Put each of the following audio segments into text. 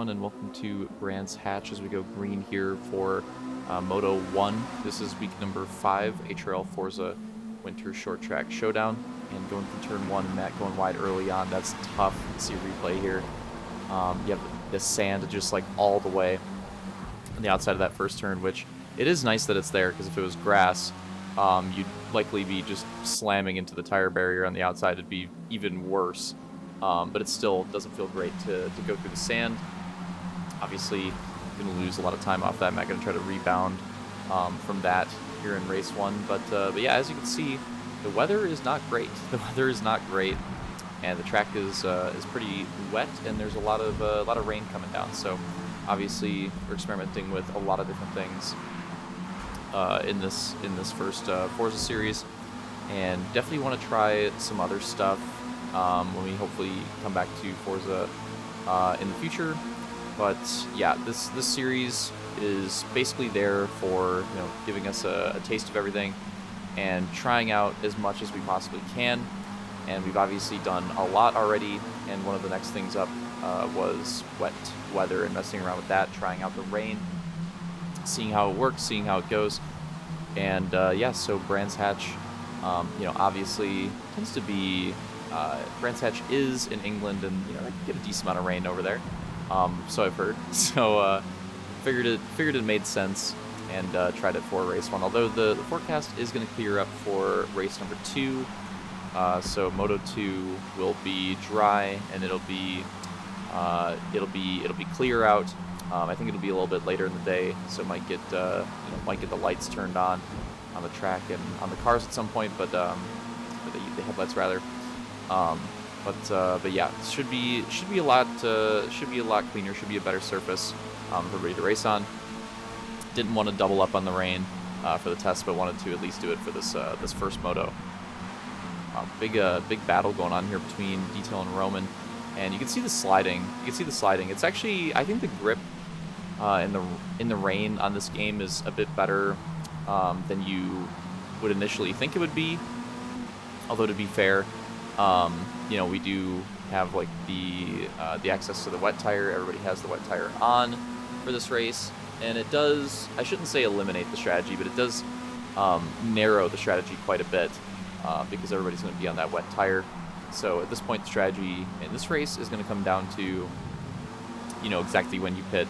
everyone, and welcome to Brands Hatch as we go green here for Moto 1. This is week number 5, HRL Forza Winter Short Track Showdown. And going from turn 1, Matt going wide early on. That's tough to see a replay here. You have the sand just like all the way on the outside of that first turn, which it is nice that it's there, because if it was grass, you'd likely be just slamming into the tire barrier on the outside. It'd be even worse. But it still doesn't feel great to go through the sand. Obviously, going to lose a lot of time off that. I'm not going to try to rebound from that here in race 1. But yeah, as you can see, the weather is not great. The weather is not great, and the track is pretty wet, and there's a lot of rain coming down. So obviously, we're experimenting with a lot of different things in this first Forza series, and definitely want to try some other stuff when we hopefully come back to Forza in the future. But yeah, this series is basically there for giving us a taste of everything and trying out as much as we possibly can. And we've obviously done a lot already, and one of the next things up was wet weather and messing around with that, trying out the rain, seeing how it works, seeing how it goes. And yeah, so Brands Hatch obviously tends to be Brands Hatch is in England, and they get a decent amount of rain over there, so I've heard. So figured it made sense, and tried it for race 1. Although the forecast is going to clear up for race number 2, so Moto 2 will be dry, and it'll be clear out. I think it'll be a little bit later in the day, so might get the lights turned on the track and on the cars at some point, but the headlights rather. But yeah, should be a lot cleaner. Should be a better surface for everybody to race on. Didn't want to double up on the rain for the test, but wanted to at least do it for this first moto. Big battle going on here between Detail and Roman, and you can see the sliding. It's actually, I think the grip in the rain on this game is a bit better than you would initially think it would be. Although, to be fair, we do have like the access to the wet tire. Everybody has the wet tire on for this race, and it does, I shouldn't say eliminate the strategy, but it does narrow the strategy quite a bit, because everybody's going to be on that wet tire. So at this point, the strategy in this race is going to come down to exactly when you pit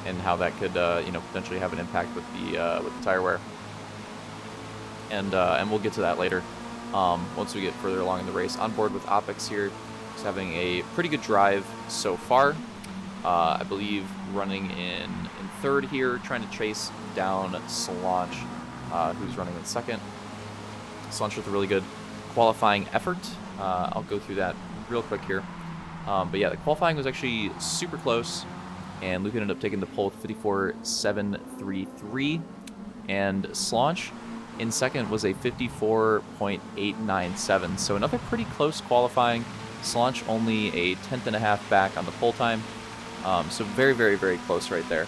and how that could potentially have an impact with the tire wear, and we'll get to that later. Once we get further along in the race. On board with Opix here, he's having a pretty good drive so far. I believe running in third here, trying to chase down Solange, who's running in second. Solange with a really good qualifying effort. I'll go through that real quick here. But yeah, the qualifying was actually super close, and Luke ended up taking the pole with 54.733, and Solange in second was a 54.897, so another pretty close qualifying. Solange only a tenth and a half back on the pole time, so very, very, very close right there.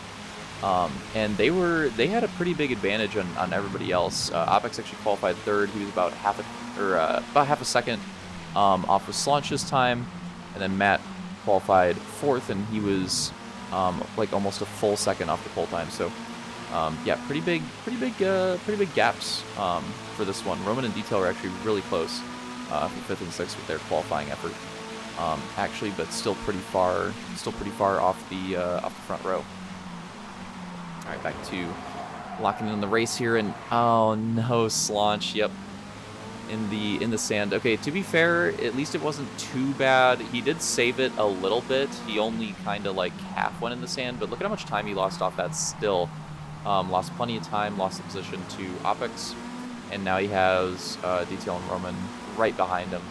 And they had a pretty big advantage on everybody else. Opix actually qualified third. He was about half a second off of Solange's time, and then Matt qualified fourth, and he was like almost a full second off the pole time. So yeah, pretty big gaps for this one. Roman and Detail are actually really close for 5th and 6th with their qualifying effort, actually, but still pretty far off the front row. All right, back to locking in the race here, and oh no, Solange, yep, in the sand. Okay, to be fair, at least it wasn't too bad. He did save it a little bit. He only kind of like half went in the sand, but look at how much time he lost off that still. Lost plenty of time, lost the position to Opix, and now he has Detail and Roman right behind him.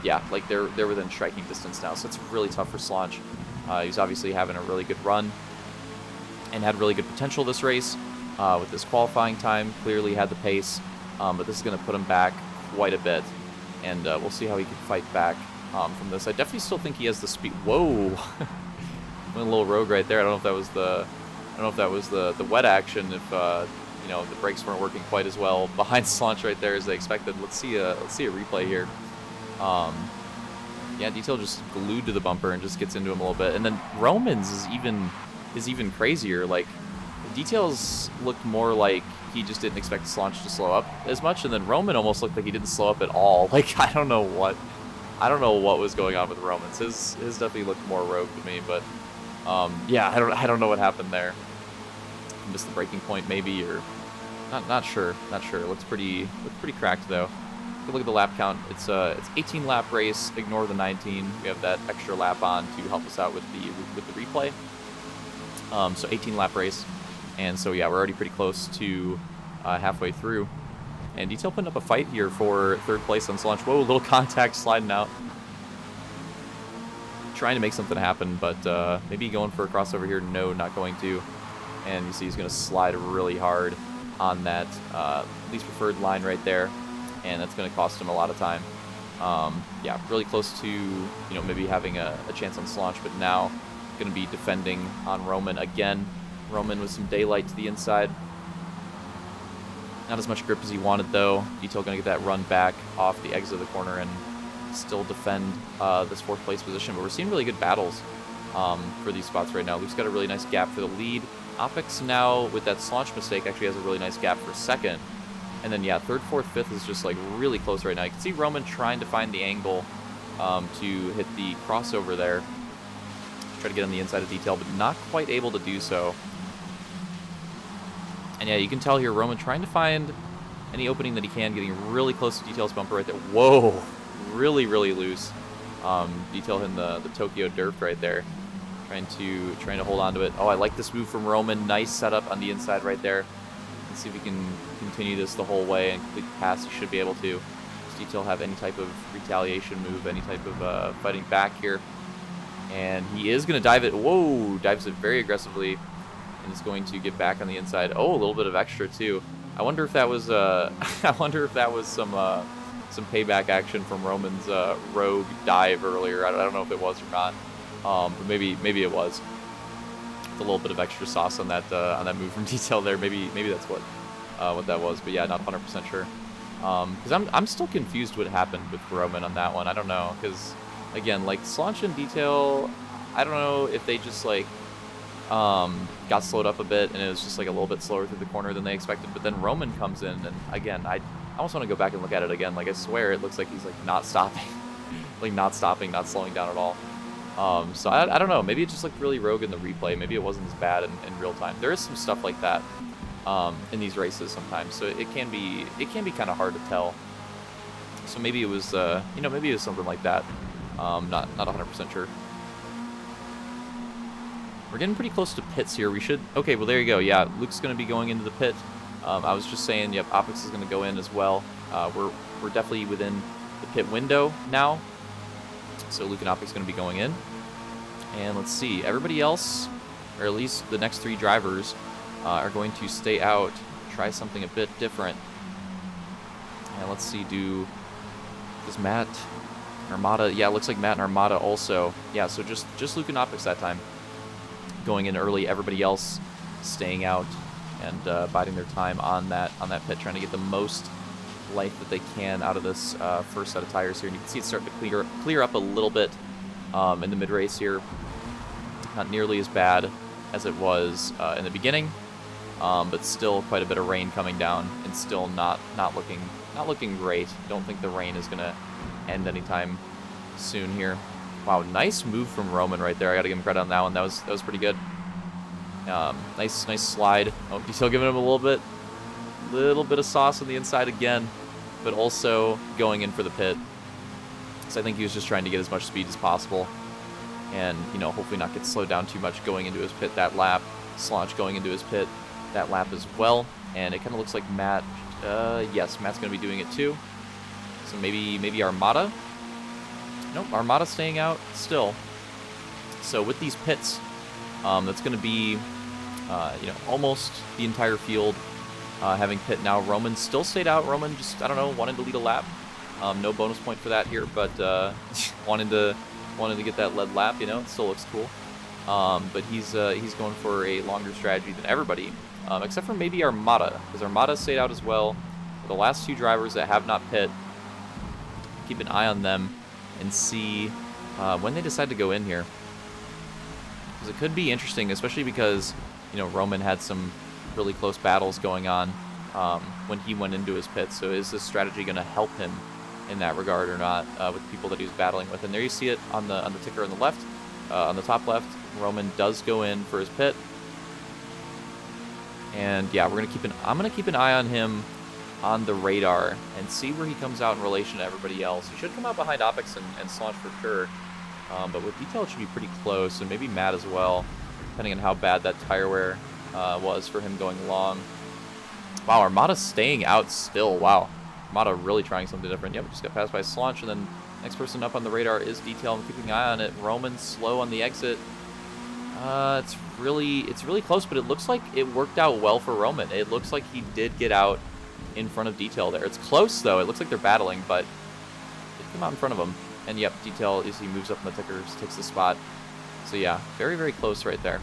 Yeah, like they're within striking distance now, so it's really tough for Solange. He's obviously having a really good run and had really good potential this race with this qualifying time. Clearly had the pace, but this is going to put him back quite a bit, and we'll see how he can fight back from this. I definitely still think he has the speed. Whoa, went a little rogue right there. I don't know if that was the wet action, if the brakes weren't working quite as well behind Solange right there as they expected. Let's see a replay here. Yeah, Detail just glued to the bumper and just gets into him a little bit. And then Roman's is even crazier. Like, Details looked more like he just didn't expect his launch to slow up as much, and then Roman almost looked like he didn't slow up at all. Like, I don't know what was going on with Roman's. His definitely looked more rogue to me, but yeah, I don't know what happened there. Missed the braking point maybe, or not sure. It looks pretty cracked though. Look at the lap count. It's 18 lap race. Ignore the 19. We have that extra lap on to help us out with the replay. So 18 lap race, and so yeah, we're already pretty close to halfway through. And Detail putting up a fight here for third place on launch. Whoa, little contact sliding out. Trying to make something happen, but maybe going for a crossover here. No, not going to. And you see he's going to slide really hard on that least preferred line right there. And that's going to cost him a lot of time. Yeah, really close to, maybe having a chance on Slaunch, but now going to be defending on Roman again. Roman with some daylight to the inside. Not as much grip as he wanted, though. Detail going to get that run back off the exit of the corner and still defend this fourth place position. But we're seeing really good battles for these spots right now. Luke's got a really nice gap for the lead. Opix now, with that Slaunch mistake, actually has a really nice gap for second. And then, yeah, third, fourth, fifth is just, like, really close right now. You can see Roman trying to find the angle to hit the crossover there. Try to get on the inside of Detail, but not quite able to do so. And, yeah, you can tell here Roman trying to find any opening that he can, getting really close to Detail's bumper right there. Whoa! Really, really loose. Detail hitting the Tokyo Dirt right there. Trying to hold on to it. Oh, I like this move from Roman. Nice setup on the inside right there. Let's see if he can continue this the whole way and complete the pass. He should be able to. Does Detail have any type of retaliation move, any type of fighting back here? And he is going to dive it. Whoa! Dives it very aggressively and is going to get back on the inside. Oh, a little bit of extra too. I wonder if that was some payback action from Roman's rogue dive earlier. I don't know if it was or not, but maybe it was. A little bit of extra sauce on that move from Detail there. Maybe that's what that was. But yeah, not 100% sure. Because I'm still confused what happened with Roman on that one. I don't know, because again, like Slaunch and Detail, I don't know if they just like got slowed up a bit and it was just like a little bit slower through the corner than they expected. But then Roman comes in, and again, I almost want to go back and look at it again. Like, I swear it looks like he's like not stopping, not slowing down at all. So I don't know. Maybe it just looked really rogue in the replay. Maybe it wasn't as bad in real time. There is some stuff like that in these races sometimes, so it can be kind of hard to tell. So maybe it was maybe it was something like that. Not 100% sure. We're getting pretty close to pits here. We should. Okay, well there you go. Yeah, Luke's going to be going into the pit. I was just saying, yep, Opix is going to go in as well. We're definitely within the pit window now. So Luke and Opix going to be going in. And let's see, everybody else, or at least the next three drivers, are going to stay out, try something a bit different. And let's see, does Matt, Armada, yeah, it looks like Matt and Armada also. Yeah, so just Luke and Opix that time. Going in early, everybody else staying out and biding their time on that pit, trying to get the most life that they can out of this first set of tires here. And you can see it's starting to clear up a little bit in the mid-race here. Not nearly as bad as it was in the beginning, but still quite a bit of rain coming down and still not looking great. Don't think the rain is going to end anytime soon here. Wow, nice move from Roman right there. I got to give him credit on that one. That was pretty good. Nice slide. Oh, Detail giving him a little bit of sauce on the inside again, but also going in for the pit. So I think he was just trying to get as much speed as possible, and hopefully not get slowed down too much going into his pit that lap. Slaunch going into his pit that lap as well, and it kind of looks like Matt. Yes, Matt's going to be doing it too. So maybe Armada. Nope, Armada staying out still. So with these pits, that's going to be almost the entire field having pit now. Roman still stayed out. Roman just, I don't know, wanted to lead a lap. No bonus point for that here, but wanted to get that lead lap. It still looks cool. But he's going for a longer strategy than everybody, except for maybe Armada, because Armada stayed out as well. The last two drivers that have not pit, keep an eye on them and see when they decide to go in here. Because it could be interesting, especially because, you know, Roman had some really close battles going on when he went into his pit. So is this strategy going to help him in that regard or not with people that he was battling with? And there you see it on the ticker on the left, on the top left. Roman does go in for his pit. And yeah, I'm gonna keep an eye on him on the radar and see where he comes out in relation to everybody else. He should come out behind Opix and Slaunch for sure. But with Detail, it should be pretty close, and maybe Matt as well, depending on how bad that tire wear was for him going long. Wow, Armada's staying out still. Wow, Armada really trying something different. Yep, just got passed by Slaunch, and then next person up on the radar is Detail. I'm keeping an eye on it. Roman slow on the exit. It's really close, but it looks like it worked out well for Roman. It looks like he did get out in front of Detail there. It's close, though. It looks like they're battling, but it came out in front of him. And, yep, Detail, as he moves up in the tickers, takes the spot. So, yeah, very, very close right there.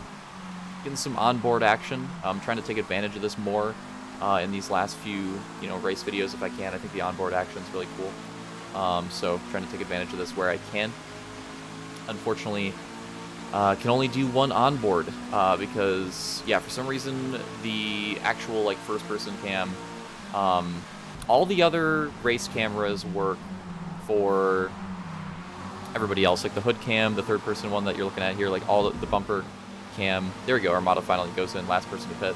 Getting some onboard action. I'm trying to take advantage of this more in these last few, you know, race videos if I can. I think the onboard action is really cool. So, trying to take advantage of this where I can. Unfortunately, can only do one onboard because, yeah, for some reason, the actual, like, first-person cam, all the other race cameras work for everybody else, like the hood cam, the third-person one that you're looking at here, like all the bumper cam. There we go, Armada finally goes in, last person to pit.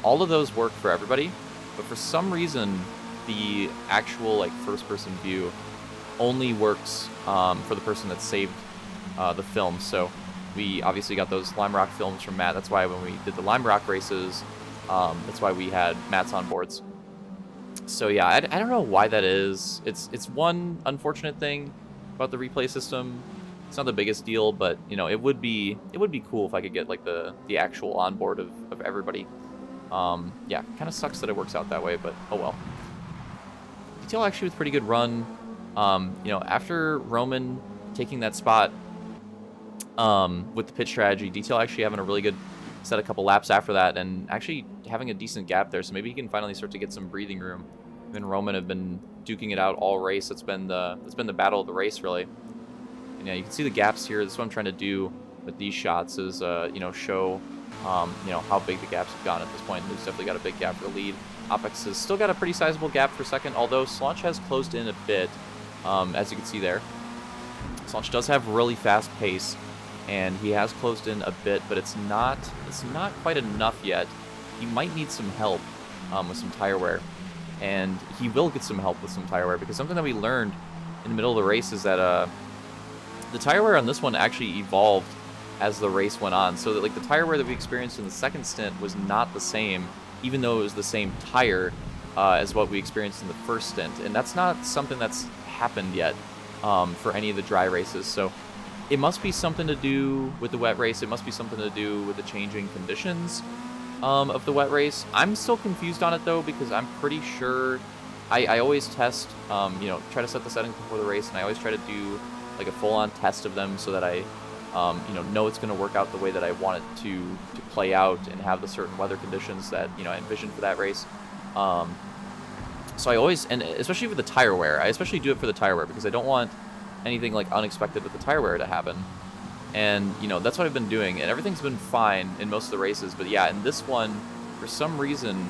All of those work for everybody, but for some reason, the actual, like, first-person view only works for the person that saved the film. So we obviously got those Lime Rock films from Matt. That's why when we did the Lime Rock races, that's why we had Matt's on boards. So yeah, I don't know why that is. It's one unfortunate thing about the replay system. It's not the biggest deal, but you know, it would be cool if I could get like the actual onboard of everybody. Yeah, kind of sucks that it works out that way, but oh well. Detail actually with pretty good run. You know, after Roman taking that spot with the pit strategy, Detail actually having a really good set a couple laps after that and actually having a decent gap there, so maybe he can finally start to get some breathing room. Him and Roman have been duking it out all race. That's been the battle of the race, really. And yeah, you can see the gaps here. That's what I'm trying to do with these shots is you know, show you know, how big the gaps have gone at this point. He's definitely got a big gap for the lead. Opix has still got a pretty sizable gap for second, although Slaunch has closed in a bit, as you can see there. Slaunch does have really fast pace, and he has closed in a bit, but it's not quite enough yet. He might need some help with some tire wear, and he will get some help with some tire wear, because something that we learned in the middle of the race is that the tire wear on this one actually evolved as the race went on. So that, like, the tire wear that we experienced in the second stint was not the same, even though it was the same tire as what we experienced in the first stint, and that's not something that's happened yet for any of the dry races. So it must be something to do with the wet race. It must be something to do with the changing conditions of the wet race. I'm still confused on it, though, because I'm pretty sure I always test, you know, try to set the settings before the race, and I always try to do like a full-on test of them so that I, you know it's going to work out the way that I want it to play out and have the certain weather conditions that, you know, I envisioned for that race. So I always, and especially with the tire wear, I especially do it for the tire wear because I don't want anything like unexpected with the tire wear to happen. And, you know, that's what I've been doing, and everything's been fine in most of the races. But yeah, in this one, for some reason,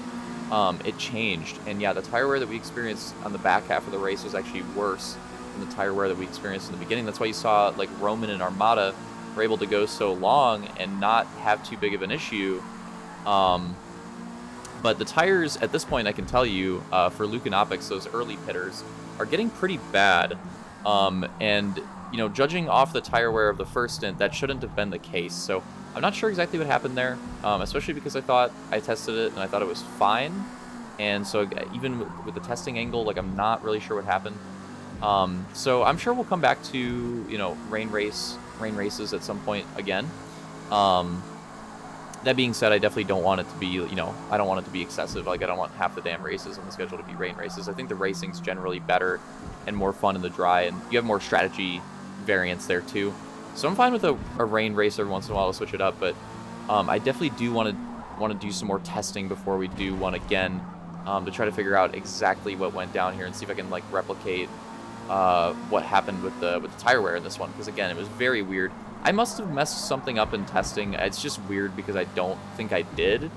it changed. And yeah, the tire wear that we experienced on the back half of the race was actually worse than the tire wear that we experienced in the beginning. That's why you saw, like, Roman and Armada were able to go so long and not have too big of an issue. But the tires, at this point, I can tell you, for Luke and Opix, those early pitters, are getting pretty bad. And, you know, judging off the tire wear of the first stint, that shouldn't have been the case. So I'm not sure exactly what happened there, especially because I thought I tested it and I thought it was fine. And so even with the testing angle, like, I'm not really sure what happened. So I'm sure we'll come back to, you know, rain races at some point again. That being said, I definitely don't want it to be, you know, I don't want it to be excessive. Like, I don't want half the damn races on the schedule to be rain races. I think the racing's generally better and more fun in the dry, and you have more strategy variance there too. So I'm fine with a rain race every once in a while to switch it up, but I definitely do want to do some more testing before we do one again, to try to figure out exactly what went down here and see if I can, like, replicate what happened with the tire wear in this one, because again, it was very weird. I must have messed something up in testing. It's just weird because I don't think I did.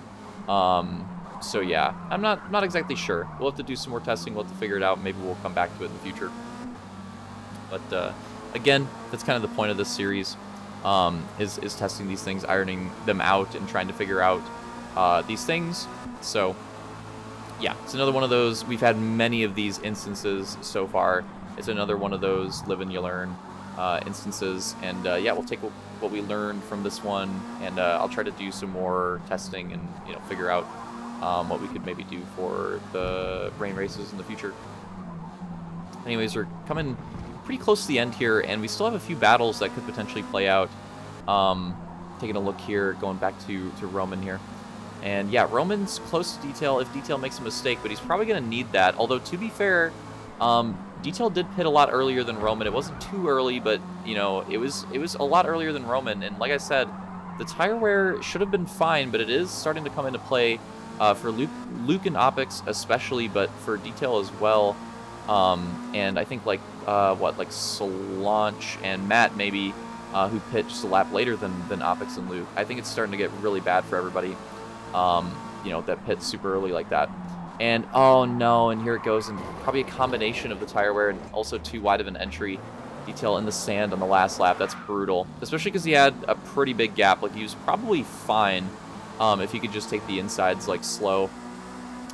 So yeah, I'm not exactly sure. We'll have to do some more testing. We'll have to figure it out. Maybe we'll come back to it in the future. But again, that's kind of the point of this series, is testing these things, ironing them out, and trying to figure out these things. So yeah, it's another one of those. We've had many of these instances so far. It's another one of those live and you learn instances. And yeah, we'll take what we learned from this one, and I'll try to do some more testing and figure out what we could maybe do for the rain races in the future. Anyways, we're coming pretty close to the end here, and we still have a few battles that could potentially play out. Taking a look here, going back to Roman here. And yeah, Roman's close to Detail if Detail makes a mistake, but he's probably going to need that. Although, to be fair, Detail did pit a lot earlier than Roman. It wasn't too early, but, it was a lot earlier than Roman. And like I said, the tire wear should have been fine, but it is starting to come into play for Luke and Opix especially, but for Detail as well. And I think, like Solange and Matt, maybe, who pit just a lap later than Opix and Luke. I think it's starting to get really bad for everybody. That pit super early like that. And oh no, and here it goes, and probably a combination of the tire wear and also too wide of an entry. Detail in the sand on the last lap. That's brutal, especially because he had a pretty big gap. Like, he was probably fine if he could just take the insides like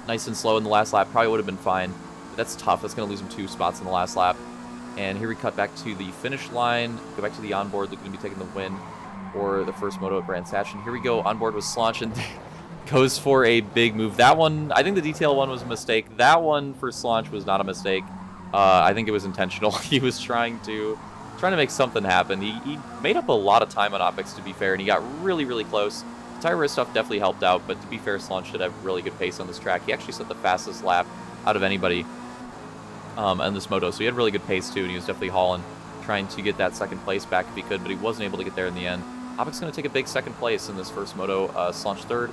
nice and slow in the last lap. Probably would have been fine. But that's tough. That's going to lose him 2 spots in the last lap. And here we cut back to the finish line. Go back to the onboard. They're going to be taking the win for the first moto at Brands Hatch. And here we go. Onboard with Solange, and goes for a big move. That one, I think the Detail one was a mistake. That one for Solange was not a mistake. I think it was intentional. He was trying to make something happen. He made up a lot of time on Opix, to be fair, and he got really, really close. The tire wear stuff definitely helped out, but to be fair, Solange did have really good pace on this track. He actually set the fastest lap out of anybody on this moto, so he had really good pace too, and he was definitely hauling, trying to get that second place back if he could, but he wasn't able to get there in the end. Opix going to take a big second place in this first moto, Solange third,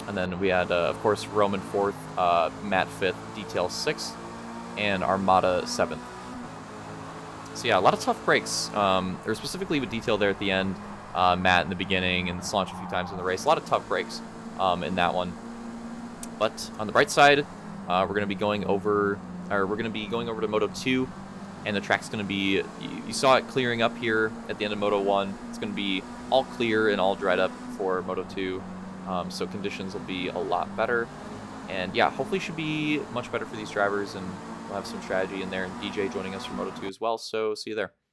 and then we had, of course, Roman fourth, Matt fifth, Detail sixth, and Armada 7th. So yeah, a lot of tough breaks, or specifically with Detail there at the end, Matt in the beginning, and Solange a few times in the race. A lot of tough breaks in that one. But on the bright side, we're going to be going over to Moto 2, and the track's going to be, you saw it clearing up here at the end of Moto 1. It's going to be all clear and all dried up for Moto 2, so conditions will be a lot better. And yeah, hopefully should be much better for these drivers, and we'll have some strategy in there, and DJ joining us from Moto 2 as well, so see you there.